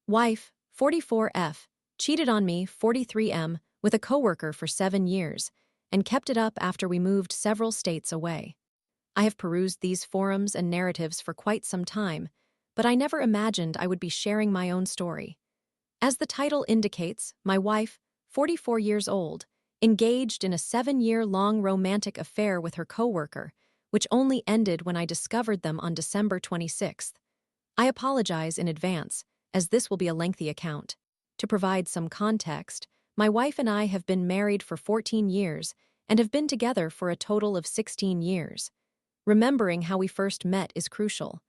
Wife, 44F, cheated on me, 43M, with a coworker for 7 years, and kept it up after we moved several states away. I have perused these forums and narratives for quite some time, but I never imagined I would be sharing my own story. As the title indicates, my wife, 44 years old, engaged in a 7-year-long romantic affair with her coworker, which only ended when I discovered them on December 26th. I apologize in advance, as this will be a lengthy account. To provide some context, my wife and I have been married for 14 years and have been together for a total of 16 years. Remembering how we first met is crucial.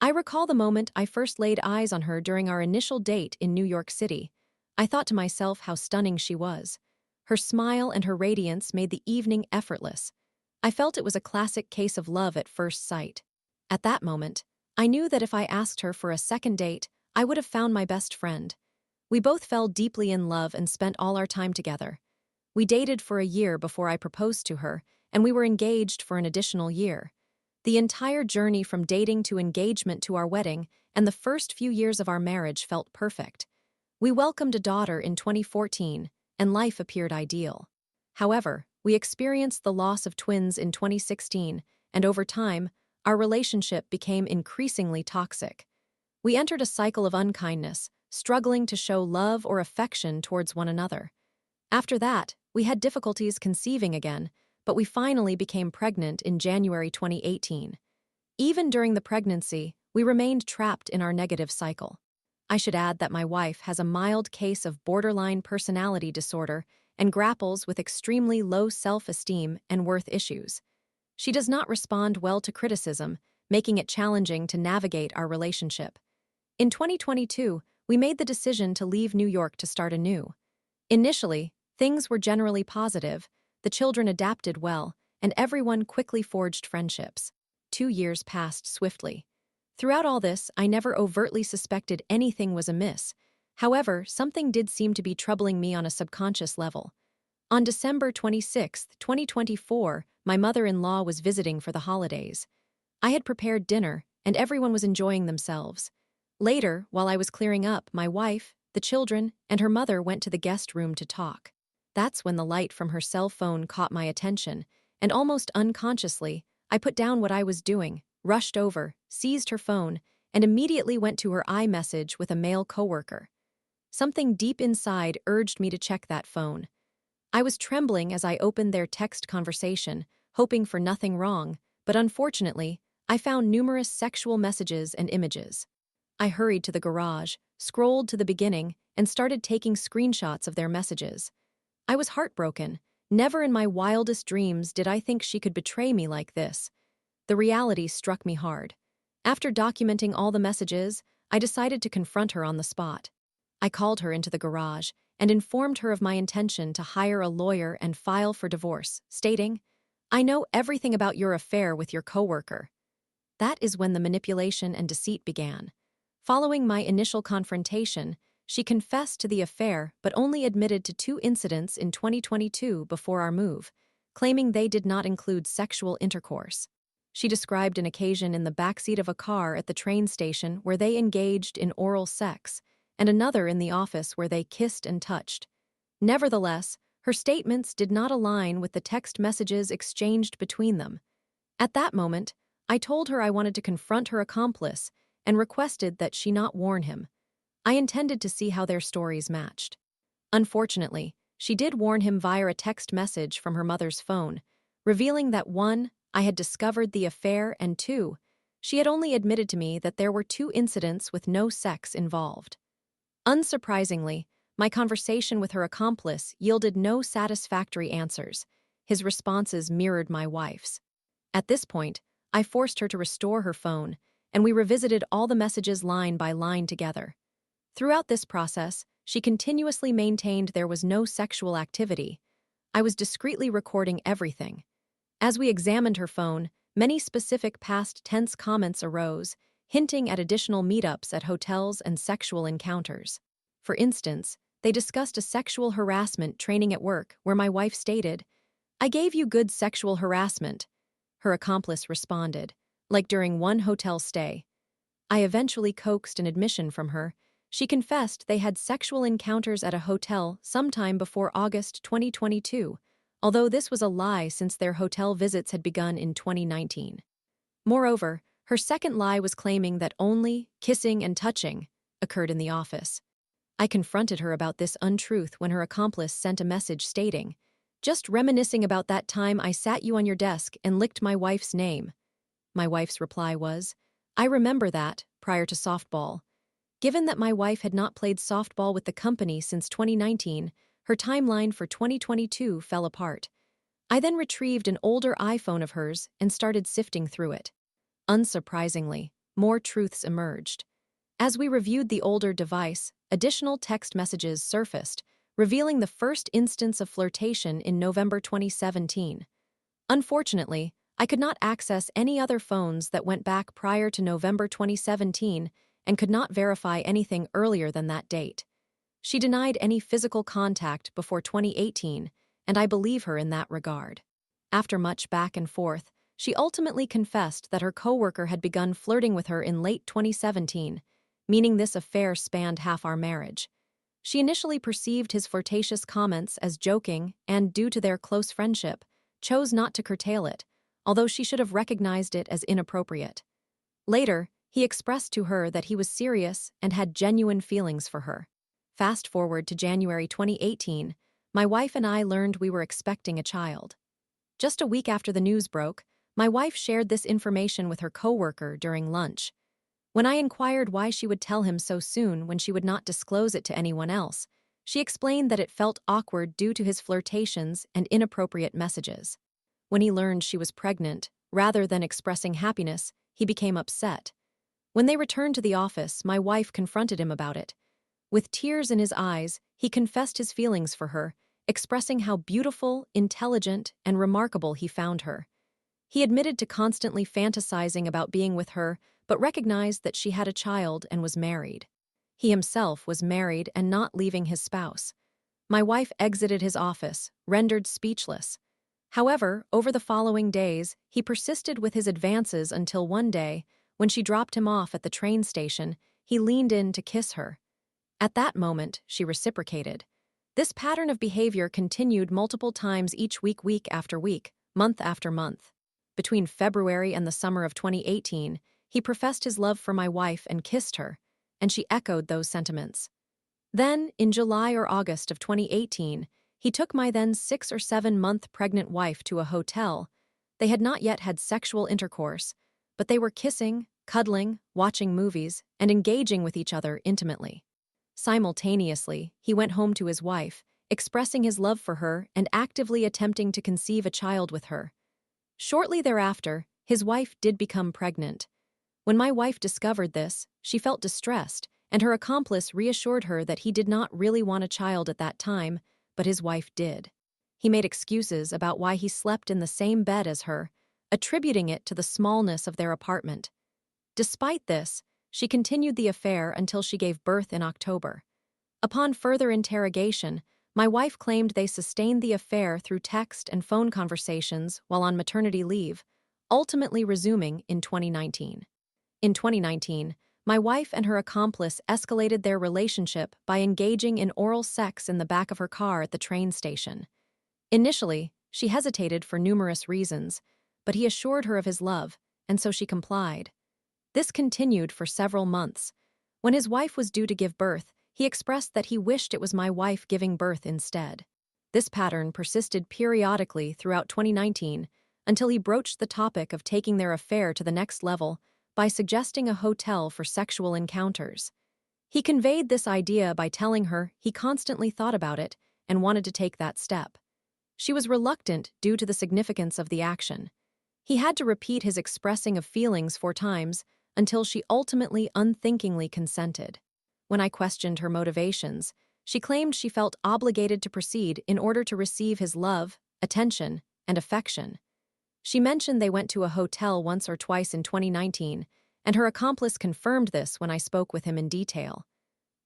I recall the moment I first laid eyes on her during our initial date in New York City. I thought to myself how stunning she was. Her smile and her radiance made the evening effortless. I felt it was a classic case of love at first sight. At that moment, I knew that if I asked her for a second date, I would have found my best friend. We both fell deeply in love and spent all our time together. We dated for a year before I proposed to her, and we were engaged for an additional year. The entire journey from dating to engagement to our wedding and the first few years of our marriage felt perfect. We welcomed a daughter in 2014, and life appeared ideal. However, we experienced the loss of twins in 2016, and over time, our relationship became increasingly toxic. We entered a cycle of unkindness, struggling to show love or affection towards one another. After that, we had difficulties conceiving again, but we finally became pregnant in January 2018. Even during the pregnancy, we remained trapped in our negative cycle. I should add that my wife has a mild case of borderline personality disorder and grapples with extremely low self-esteem and worth issues. She does not respond well to criticism, making it challenging to navigate our relationship. In 2022, we made the decision to leave New York to start anew. Initially, things were generally positive, the children adapted well, and everyone quickly forged friendships. 2 years passed swiftly. Throughout all this, I never overtly suspected anything was amiss. However, something did seem to be troubling me on a subconscious level. On December 26, 2024, my mother-in-law was visiting for the holidays. I had prepared dinner, and everyone was enjoying themselves. Later, while I was clearing up, my wife, the children, and her mother went to the guest room to talk. That's when the light from her cell phone caught my attention, and almost unconsciously, I put down what I was doing, rushed over, seized her phone, and immediately went to her iMessage with a male coworker. Something deep inside urged me to check that phone. I was trembling as I opened their text conversation, hoping for nothing wrong, but unfortunately, I found numerous sexual messages and images. I hurried to the garage, scrolled to the beginning, and started taking screenshots of their messages. I was heartbroken. Never in my wildest dreams did I think she could betray me like this. The reality struck me hard. After documenting all the messages, I decided to confront her on the spot. I called her into the garage and informed her of my intention to hire a lawyer and file for divorce, stating, "I know everything about your affair with your coworker." That is when the manipulation and deceit began. Following my initial confrontation, she confessed to the affair but only admitted to 2 incidents in 2022 before our move, claiming they did not include sexual intercourse. She described an occasion in the backseat of a car at the train station where they engaged in oral sex, and another in the office where they kissed and touched. Nevertheless, her statements did not align with the text messages exchanged between them. At that moment, I told her I wanted to confront her accomplice and requested that she not warn him. I intended to see how their stories matched. Unfortunately, she did warn him via a text message from her mother's phone, revealing that 1, I had discovered the affair, and 2, she had only admitted to me that there were 2 incidents with no sex involved. Unsurprisingly, my conversation with her accomplice yielded no satisfactory answers. His responses mirrored my wife's. At this point, I forced her to restore her phone, and we revisited all the messages line by line together. Throughout this process, she continuously maintained there was no sexual activity. I was discreetly recording everything. As we examined her phone, many specific past tense comments arose, hinting at additional meetups at hotels and sexual encounters. For instance, they discussed a sexual harassment training at work where my wife stated, "I gave you good sexual harassment." Her accomplice responded, like during one hotel stay. I eventually coaxed an admission from her, She confessed they had sexual encounters at a hotel sometime before August 2022, although this was a lie since their hotel visits had begun in 2019. Moreover, her second lie was claiming that only kissing and touching occurred in the office. I confronted her about this untruth when her accomplice sent a message stating, "Just reminiscing about that time I sat you on your desk and licked my wife's name." My wife's reply was, "I remember that, prior to softball." Given that my wife had not played softball with the company since 2019, her timeline for 2022 fell apart. I then retrieved an older iPhone of hers and started sifting through it. Unsurprisingly, more truths emerged. As we reviewed the older device, additional text messages surfaced, revealing the first instance of flirtation in November 2017. Unfortunately, I could not access any other phones that went back prior to November 2017 and could not verify anything earlier than that date. She denied any physical contact before 2018, and I believe her in that regard. After much back and forth, she ultimately confessed that her coworker had begun flirting with her in late 2017, meaning this affair spanned half our marriage. She initially perceived his flirtatious comments as joking and, due to their close friendship, chose not to curtail it, although she should have recognized it as inappropriate. Later, he expressed to her that he was serious and had genuine feelings for her. Fast forward to January 2018, my wife and I learned we were expecting a child. Just a week after the news broke, my wife shared this information with her coworker during lunch. When I inquired why she would tell him so soon when she would not disclose it to anyone else, she explained that it felt awkward due to his flirtations and inappropriate messages. When he learned she was pregnant, rather than expressing happiness, he became upset. When they returned to the office, my wife confronted him about it. With tears in his eyes, he confessed his feelings for her, expressing how beautiful, intelligent, and remarkable he found her. He admitted to constantly fantasizing about being with her, but recognized that she had a child and was married. He himself was married and not leaving his spouse. My wife exited his office, rendered speechless. However, over the following days, he persisted with his advances until one day, when she dropped him off at the train station, he leaned in to kiss her. At that moment, she reciprocated. This pattern of behavior continued multiple times each week after week, month after month. Between February and the summer of 2018, he professed his love for my wife and kissed her, and she echoed those sentiments. Then, in July or August of 2018, he took my then 6 or 7 month pregnant wife to a hotel. They had not yet had sexual intercourse, but they were kissing, cuddling, watching movies, and engaging with each other intimately. Simultaneously, he went home to his wife, expressing his love for her and actively attempting to conceive a child with her. Shortly thereafter, his wife did become pregnant. When my wife discovered this, she felt distressed, and her accomplice reassured her that he did not really want a child at that time, but his wife did. He made excuses about why he slept in the same bed as her, attributing it to the smallness of their apartment. Despite this, she continued the affair until she gave birth in October. Upon further interrogation, my wife claimed they sustained the affair through text and phone conversations while on maternity leave, ultimately resuming in 2019. In 2019, my wife and her accomplice escalated their relationship by engaging in oral sex in the back of her car at the train station. Initially, she hesitated for numerous reasons, but he assured her of his love, and so she complied. This continued for several months. When his wife was due to give birth, he expressed that he wished it was my wife giving birth instead. This pattern persisted periodically throughout 2019 until he broached the topic of taking their affair to the next level by suggesting a hotel for sexual encounters. He conveyed this idea by telling her he constantly thought about it and wanted to take that step. She was reluctant due to the significance of the action. He had to repeat his expressing of feelings 4 times until she ultimately unthinkingly consented. When I questioned her motivations, she claimed she felt obligated to proceed in order to receive his love, attention, and affection. She mentioned they went to a hotel once or twice in 2019, and her accomplice confirmed this when I spoke with him in detail.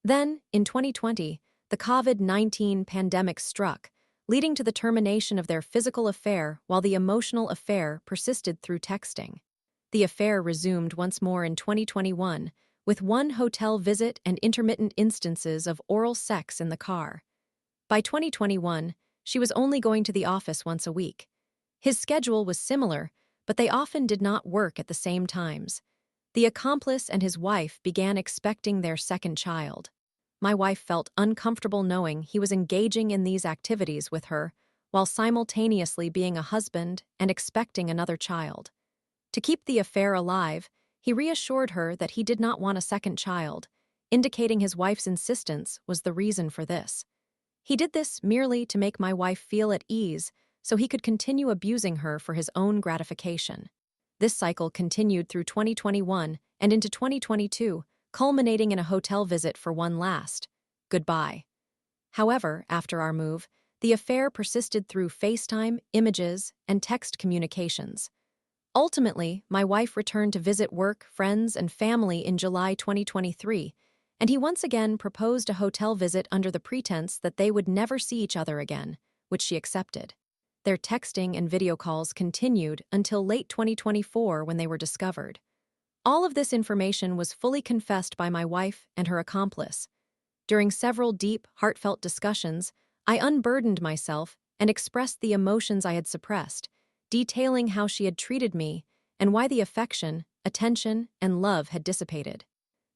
Then, in 2020, the COVID-19 pandemic struck, leading to the termination of their physical affair while the emotional affair persisted through texting. The affair resumed once more in 2021, with one hotel visit and intermittent instances of oral sex in the car. By 2021, she was only going to the office once a week. His schedule was similar, but they often did not work at the same times. The accomplice and his wife began expecting their second child. My wife felt uncomfortable knowing he was engaging in these activities with her, while simultaneously being a husband and expecting another child. To keep the affair alive, he reassured her that he did not want a second child, indicating his wife's insistence was the reason for this. He did this merely to make my wife feel at ease so he could continue abusing her for his own gratification. This cycle continued through 2021 and into 2022, culminating in a hotel visit for one last goodbye. However, after our move, the affair persisted through FaceTime, images, and text communications. Ultimately, my wife returned to visit work, friends, and family in July 2023, and he once again proposed a hotel visit under the pretense that they would never see each other again, which she accepted. Their texting and video calls continued until late 2024 when they were discovered. All of this information was fully confessed by my wife and her accomplice. During several deep, heartfelt discussions, I unburdened myself and expressed the emotions I had suppressed, detailing how she had treated me and why the affection, attention, and love had dissipated.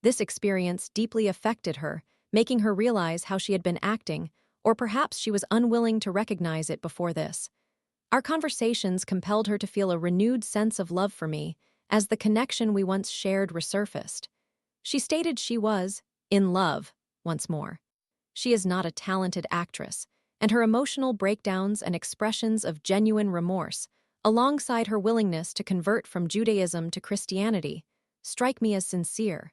This experience deeply affected her, making her realize how she had been acting, or perhaps she was unwilling to recognize it before this. Our conversations compelled her to feel a renewed sense of love for me, as the connection we once shared resurfaced. She stated she was in love once more. She is not a talented actress, and her emotional breakdowns and expressions of genuine remorse, alongside her willingness to convert from Judaism to Christianity, strike me as sincere.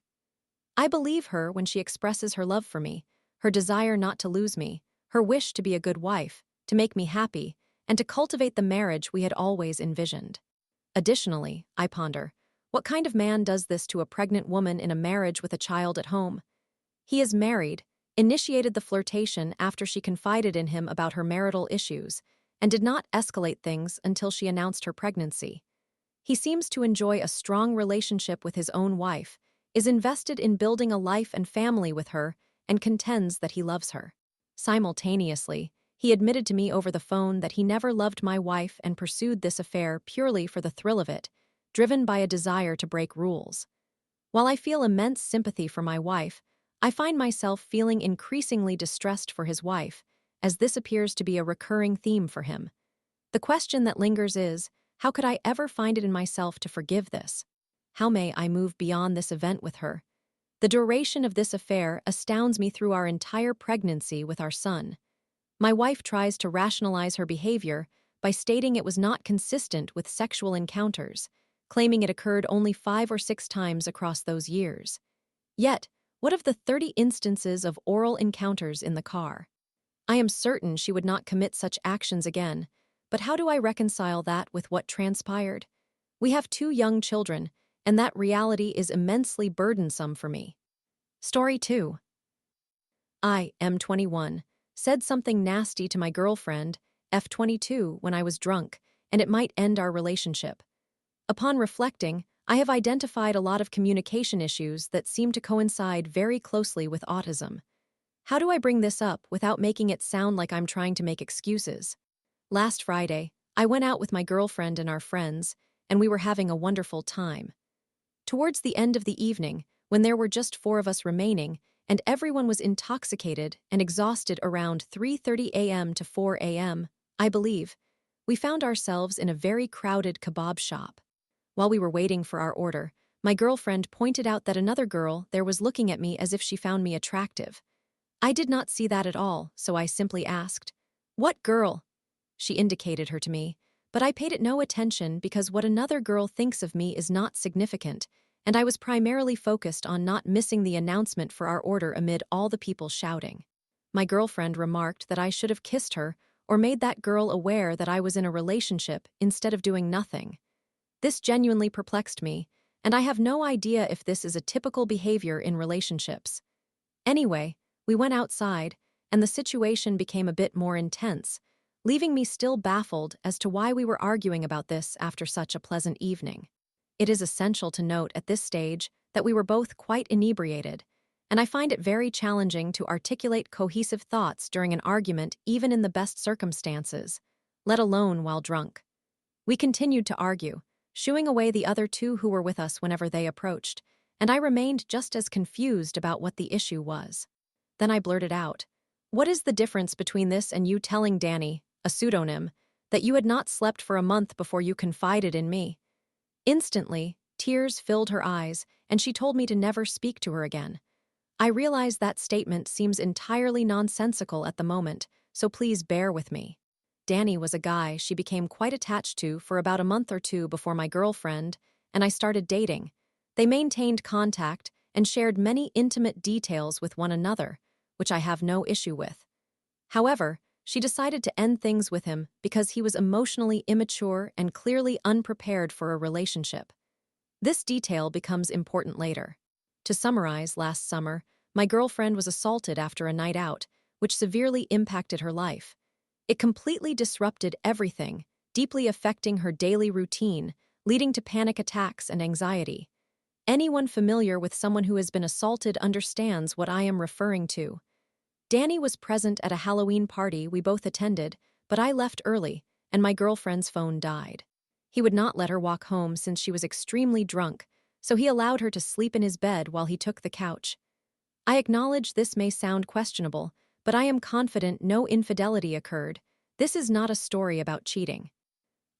I believe her when she expresses her love for me, her desire not to lose me, her wish to be a good wife, to make me happy, and to cultivate the marriage we had always envisioned. Additionally, I ponder, what kind of man does this to a pregnant woman in a marriage with a child at home? He is married, initiated the flirtation after she confided in him about her marital issues, and did not escalate things until she announced her pregnancy. He seems to enjoy a strong relationship with his own wife, is invested in building a life and family with her, and contends that he loves her. Simultaneously, he admitted to me over the phone that he never loved my wife and pursued this affair purely for the thrill of it, driven by a desire to break rules. While I feel immense sympathy for my wife, I find myself feeling increasingly distressed for his wife, as this appears to be a recurring theme for him. The question that lingers is, how could I ever find it in myself to forgive this? How may I move beyond this event with her? The duration of this affair astounds me through our entire pregnancy with our son. My wife tries to rationalize her behavior by stating it was not consistent with sexual encounters, claiming it occurred only 5 or 6 times across those years. Yet, what of the 30 instances of oral encounters in the car? I am certain she would not commit such actions again, but how do I reconcile that with what transpired? We have 2 young children, and that reality is immensely burdensome for me. Story 2. I, M21, said something nasty to my girlfriend, F22, when I was drunk, and it might end our relationship. Upon reflecting, I have identified a lot of communication issues that seem to coincide very closely with autism. How do I bring this up without making it sound like I'm trying to make excuses? Last Friday, I went out with my girlfriend and our friends, and we were having a wonderful time. Towards the end of the evening, when there were just 4 of us remaining, and everyone was intoxicated and exhausted around 3:30 a.m. to 4 a.m., I believe, we found ourselves in a very crowded kebab shop. While we were waiting for our order, my girlfriend pointed out that another girl there was looking at me as if she found me attractive. I did not see that at all, so I simply asked, "What girl?" She indicated her to me, but I paid it no attention because what another girl thinks of me is not significant, and I was primarily focused on not missing the announcement for our order amid all the people shouting. My girlfriend remarked that I should have kissed her or made that girl aware that I was in a relationship instead of doing nothing. This genuinely perplexed me, and I have no idea if this is a typical behavior in relationships. Anyway, we went outside, and the situation became a bit more intense, leaving me still baffled as to why we were arguing about this after such a pleasant evening. It is essential to note at this stage that we were both quite inebriated, and I find it very challenging to articulate cohesive thoughts during an argument even in the best circumstances, let alone while drunk. We continued to argue, shooing away the other two who were with us whenever they approached, and I remained just as confused about what the issue was. Then I blurted out, "What is the difference between this and you telling Danny, a pseudonym, that you had not slept for a month before you confided in me?" Instantly, tears filled her eyes, and she told me to never speak to her again. I realize that statement seems entirely nonsensical at the moment, so please bear with me. Danny was a guy she became quite attached to for about a month or two before my girlfriend and I started dating. They maintained contact and shared many intimate details with one another, which I have no issue with. However, she decided to end things with him because he was emotionally immature and clearly unprepared for a relationship. This detail becomes important later. To summarize, last summer, my girlfriend was assaulted after a night out, which severely impacted her life. It completely disrupted everything, deeply affecting her daily routine, leading to panic attacks and anxiety. Anyone familiar with someone who has been assaulted understands what I am referring to. Danny was present at a Halloween party we both attended, but I left early, and my girlfriend's phone died. He would not let her walk home since she was extremely drunk, so he allowed her to sleep in his bed while he took the couch. I acknowledge this may sound questionable, but I am confident no infidelity occurred. This is not a story about cheating.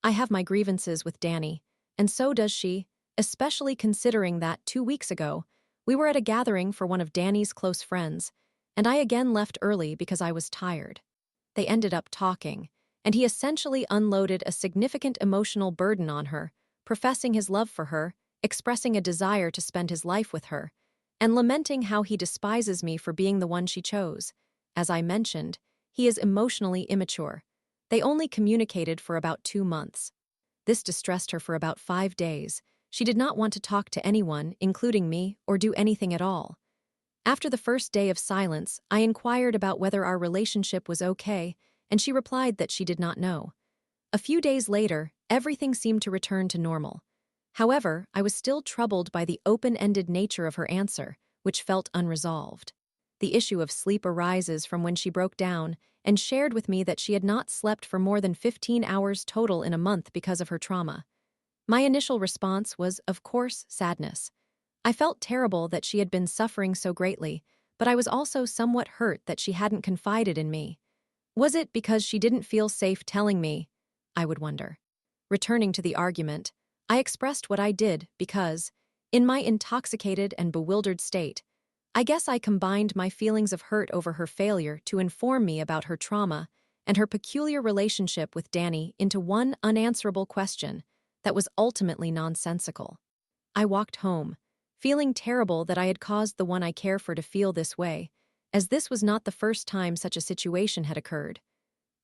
I have my grievances with Danny, and so does she, especially considering that 2 weeks ago, we were at a gathering for one of Danny's close friends, and I again left early because I was tired. They ended up talking, and he essentially unloaded a significant emotional burden on her, professing his love for her, expressing a desire to spend his life with her, and lamenting how he despises me for being the one she chose. As I mentioned, he is emotionally immature. They only communicated for about 2 months. This distressed her for about 5 days. She did not want to talk to anyone, including me, or do anything at all. After the first day of silence, I inquired about whether our relationship was okay, and she replied that she did not know. A few days later, everything seemed to return to normal. However, I was still troubled by the open-ended nature of her answer, which felt unresolved. The issue of sleep arises from when she broke down and shared with me that she had not slept for more than 15 hours total in a month because of her trauma. My initial response was, of course, sadness. I felt terrible that she had been suffering so greatly, but I was also somewhat hurt that she hadn't confided in me. Was it because she didn't feel safe telling me? I would wonder. Returning to the argument, I expressed what I did because, in my intoxicated and bewildered state, I guess I combined my feelings of hurt over her failure to inform me about her trauma and her peculiar relationship with Danny into one unanswerable question that was ultimately nonsensical. I walked home, feeling terrible that I had caused the one I care for to feel this way, as this was not the first time such a situation had occurred.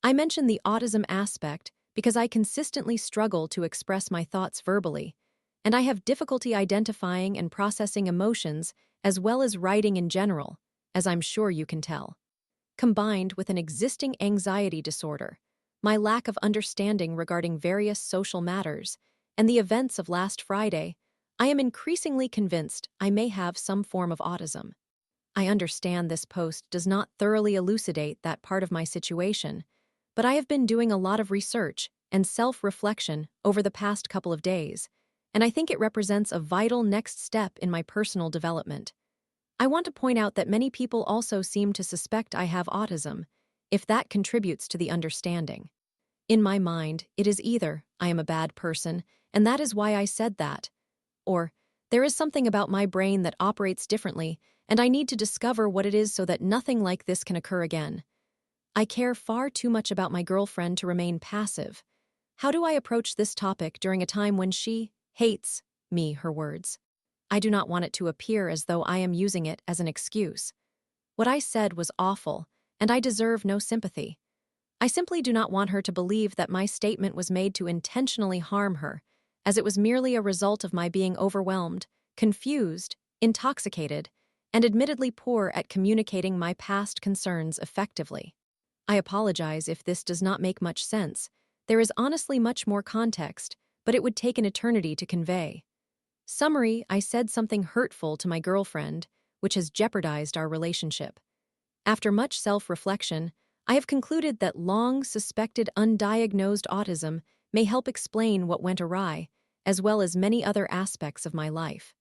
I mention the autism aspect because I consistently struggle to express my thoughts verbally, and I have difficulty identifying and processing emotions as well as writing in general, as I'm sure you can tell. Combined with an existing anxiety disorder, my lack of understanding regarding various social matters, and the events of last Friday, I am increasingly convinced I may have some form of autism. I understand this post does not thoroughly elucidate that part of my situation, but I have been doing a lot of research and self-reflection over the past couple of days, and I think it represents a vital next step in my personal development. I want to point out that many people also seem to suspect I have autism, if that contributes to the understanding. In my mind, it is either I am a bad person, and that is why I said that, or there is something about my brain that operates differently, and I need to discover what it is so that nothing like this can occur again. I care far too much about my girlfriend to remain passive. How do I approach this topic during a time when she hates me, her words? I do not want it to appear as though I am using it as an excuse. What I said was awful, and I deserve no sympathy. I simply do not want her to believe that my statement was made to intentionally harm her, as it was merely a result of my being overwhelmed, confused, intoxicated, and admittedly poor at communicating my past concerns effectively. I apologize if this does not make much sense. There is honestly much more context, but it would take an eternity to convey. Summary: I said something hurtful to my girlfriend, which has jeopardized our relationship. After much self-reflection, I have concluded that long suspected undiagnosed autism may help explain what went awry, as well as many other aspects of my life.